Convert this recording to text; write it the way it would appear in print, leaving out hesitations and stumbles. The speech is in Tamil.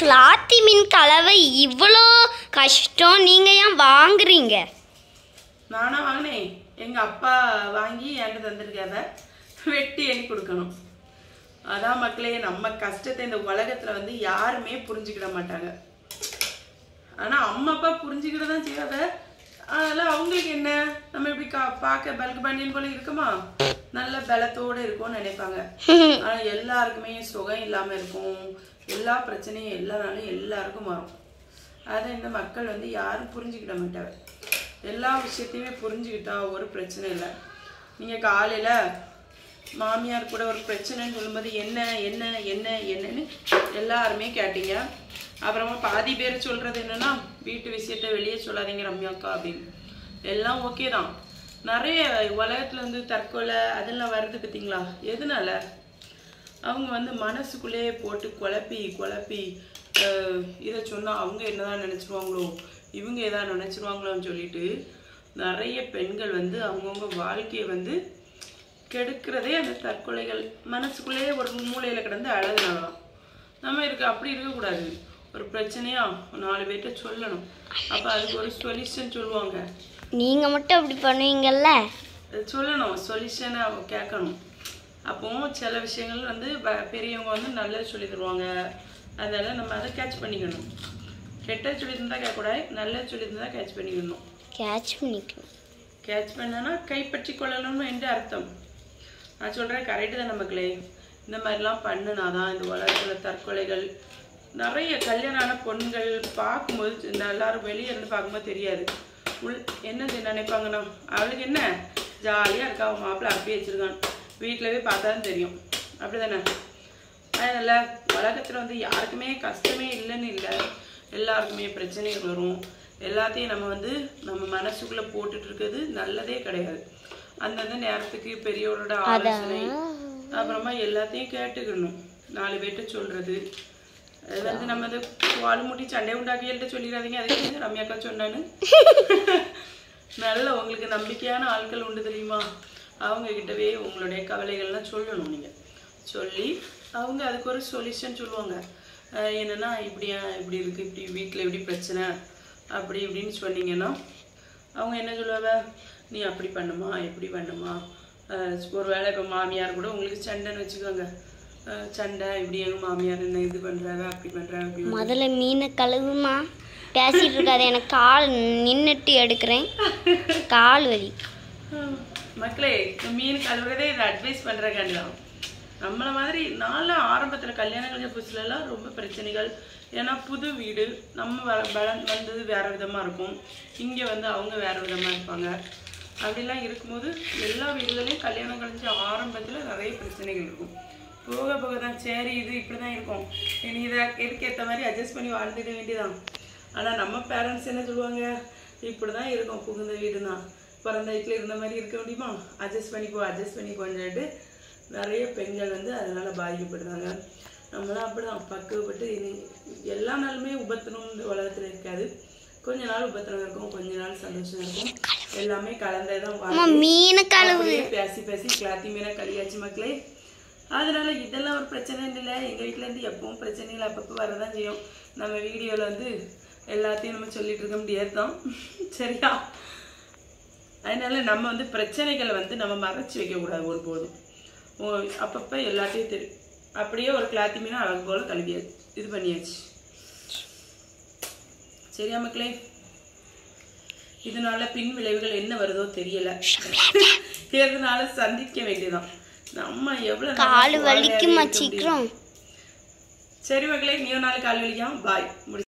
கிளாத்தி மீன் கலவை இவ்வளோ கஷ்டம், நீங்கள் ஏன் வாங்குறீங்க? நானா வாங்கினேன், எங்கள் அப்பா வாங்கி என்கிட்ட தந்திருக்காத, வெட்டி எண்ணி கொடுக்கணும். அதான் மக்களே, நம்ம கஷ்டத்தை இந்த உலகத்தில் வந்து யாருமே புரிஞ்சுக்கிட மாட்டாங்க. ஆனால் அம்மா அப்பா புரிஞ்சுக்கிட்டதான் செய்யாத. அதெல்லாம் அவங்களுக்கு என்ன, நம்ம எப்படி பார்க்க பல்க் பனியன் போல இருக்குமா, நல்ல பலத்தோடு இருக்கும்னு நினைப்பாங்க. ஆனால் எல்லாருக்குமே சுகம் இல்லாமல் இருக்கும், எல்லா பிரச்சனையும் எல்லா நாளும் எல்லாருக்கும் வரும். அதை இந்த மக்கள் வந்து யாரும் புரிஞ்சுக்கிட மாட்டாங்க. எல்லா விஷயத்தையுமே புரிஞ்சுக்கிட்டா ஒரு பிரச்சனை இல்லை. நீங்கள் காலையில் மாமியார் கூட ஒரு பிரச்சனைன்னு சொல்லும்போது என்ன என்ன என்ன என்னன்னு எல்லாருமே கேட்டீங்க. அப்புறமா பாதி பேர் சொல்கிறது என்னென்னா, வீட்டு விஷயத்த வெளியே சொல்லாதீங்க ரம்யாக்கா அப்படின்னு. எல்லாம் ஓகே தான். நிறைய உலகத்தில் வந்து தற்கொலை அதெல்லாம் வருது பார்த்தீங்களா? எதனால? அவங்க வந்து மனசுக்குள்ளேயே போட்டு குழப்பி குழப்பி இதை சொன்னால் அவங்க என்னதான் நினச்சிருவாங்களோ, இவங்க எதாவது நினச்சிருவாங்களோன்னு சொல்லிட்டு நிறைய பெண்கள் வந்து அவங்கவுங்க வாழ்க்கையை வந்து கெடுக்கிறதே அந்த தற்கொலைகள். மனசுக்குள்ளேயே ஒரு மூலையில் கிடந்து அழகுனாலாம். நம்ம அப்படி இருக்கக்கூடாது. ஒரு பிரச்சனையா 4 பேர்கிட்ட சொல்லணும். அப்போ அதுக்கு ஒரு சொல்யூஷன் சொல்லுவாங்க. நீங்கள் மட்டும் அப்படி பண்ணுவீங்கல்ல? சொல்லணும், சொல்யூஷனை கேட்கணும். அப்போ சில விஷயங்கள் வந்து பெரியவங்க வந்து நல்லது சொல்லி தருவாங்க. அதனால நம்ம அதை கேட்ச் பண்ணிக்கணும். கெட்ட சொல்லி இருந்தால் கேட்கக்கூடாது, நல்லது சொல்லி இருந்தால் கேட்ச் பண்ணிக்கணும். கேட்ச் பண்ணனா கைப்பற்றி கொள்ளணும்னு என்ற அர்த்தம். நான் சொல்கிறேன் கரெக்டு தான் மக்களே. இந்த மாதிரிலாம் பண்ணுனாதான் இந்த உலகத்தில் தற்கொலைகள் நிறைய. கல்யாணமான பொண்கள் பார்க்கும்போது இந்த எல்லாரும் வெளியே இருந்து பார்க்கும்போது தெரியாது. என்ன நினைப்பாங்கன்னா, அவளுக்கு என்ன ஜாலியாக இருக்கா, அவன் மாப்பிள்ளை அப்படி வச்சுருக்கான், வீட்டில் போய் பார்த்தா தான் தெரியும். அப்படி தானே? அதனால் உலகத்தில் வந்து யாருக்குமே கஷ்டமே இல்லைன்னு இல்லை, எல்லாருக்குமே பிரச்சனைகள் வரும். எல்லாத்தையும் நம்ம வந்து நம்ம மனசுக்குள்ளே போட்டுட்டு இருக்கிறது நல்லதே கிடையாது. அந்தந்த நேரத்துக்கு பெரியவரோட ஆலோசனை, அப்புறமா எல்லாத்தையும் கேட்டுக்கணும். 4 பேர்கிட்ட சொல்கிறது அது வந்து நம்ம அது வாழு முட்டி சண்டை உண்டாக்கியல்கிட்ட சொல்லிடாதீங்க. அதுக்கு ரம்யாக்கா சொன்னான்னு. நல்ல உங்களுக்கு நம்பிக்கையான ஆட்கள் உண்டு தெரியுமா, அவங்கக்கிட்டவே உங்களுடைய கவலைகள்லாம் சொல்லணும். நீங்கள் சொல்லி அவங்க அதுக்கு ஒரு சொல்யூஷன் சொல்லுவாங்க. என்னென்னா இப்படியா, இப்படி இருக்குது, இப்படி வீட்டில் எப்படி பிரச்சனை அப்படி இப்படின்னு சொன்னீங்கன்னா அவங்க என்ன சொல்லுவாங்க, நீ அப்படி பண்ணுமா இப்படி பண்ணுமா. ஒரு வேளை இப்போ மாமியார் கூட உங்களுக்கு சண்டைன்னு வச்சுக்கோங்க, சண்டை இப்படி எங்கள் மாமியார் என்ன இது பண்ணுறாங்க அப்படி பண்ணுறாங்க அப்படி. முதல்ல மீனை கழுவுமா, பேசிகிட்டு இருக்காது, எனக்கு கால் நின்றுட்டு எடுக்கிறேன், கால் வலி. மக்களே, மீன் கழுவுறதே இதை அட்வைஸ் பண்ணுறக்காண்டி தான். நம்மளை மாதிரி நான்லாம் ஆரம்பத்தில் கல்யாணங்கள் புதுசுலலாம் ரொம்ப பிரச்சனைகள். ஏன்னா புது வீடு, நம்ம வந்தது வேறு விதமாக இருக்கும், இங்கே வந்து அவங்க வேறு விதமாக இருப்பாங்க. அப்படிலாம் இருக்கும்போது எல்லா வீடுகளையும் கல்யாணம் கழிஞ்ச ஆரம்பத்தில் நிறைய பிரச்சனைகள் இருக்கும். போக போக தான் சரி இது இப்படி தான் இருக்கும், இனி இதை இதுக்கேற்ற மாதிரி அட்ஜஸ்ட் பண்ணி வாழ்ந்துட வேண்டியதான். ஆனால் நம்ம பேரண்ட்ஸ் என்ன சொல்லுவாங்க, இப்படி தான் இருக்கும் புகுந்த வீடுனா, பிறந்த வீட்டில் இருந்த மாதிரி இருக்க முடியுமா, அட்ஜஸ்ட் பண்ணிக்கோன்னு சொல்லிட்டு நிறைய பெண்கள் வந்து அதனால் பாதிக்கப்படுறாங்க. நம்மளாம் அப்படி தான் பக்குவப்பட்டு எல்லா நாளுமே உபத்திரம் இந்த உலகத்தில் இருக்காது. கொஞ்ச நாள் உபத்திரம் இருக்கும், கொஞ்ச நாள் சந்தோஷம் இருக்கும், எல்லாமே கலந்ததான். மீன் பேசி பேசி கிளாத்தி மீனை கழியாச்சு மக்களே. அதனால இதெல்லாம் ஒரு பிரச்சனை இல்லை. எங்கள் வீட்டிலேருந்து எப்பவும் பிரச்சனைகள் அப்பப்போ வரதான் செய்யும். நம்ம வீடியோவில் வந்து எல்லாத்தையும் நம்ம சொல்லிட்டு இருக்க முடியாது தான், சரியா? அதனால நம்ம வந்து பிரச்சனைகளை வந்து நம்ம மறைச்சி வைக்கக்கூடாது ஒருபோதும். அப்பப்போ எல்லாத்தையும் தெரியும். அப்படியே ஒரு கிளாத்தி மீனை அழகு போல கழுவியாச்சு, இது பண்ணியாச்சு, சரியா மக்களே? இதனால பின் விளைவுகள் என்ன வருதோ தெரியல, இதனால சந்திக்க வேண்டியதான். நம்ம எவ்வளவு கால் வலிக்குமா சீக்கிரம். சரி மக்களே, நீ ஒரு நாள் கால் வலிக்காம பாய்.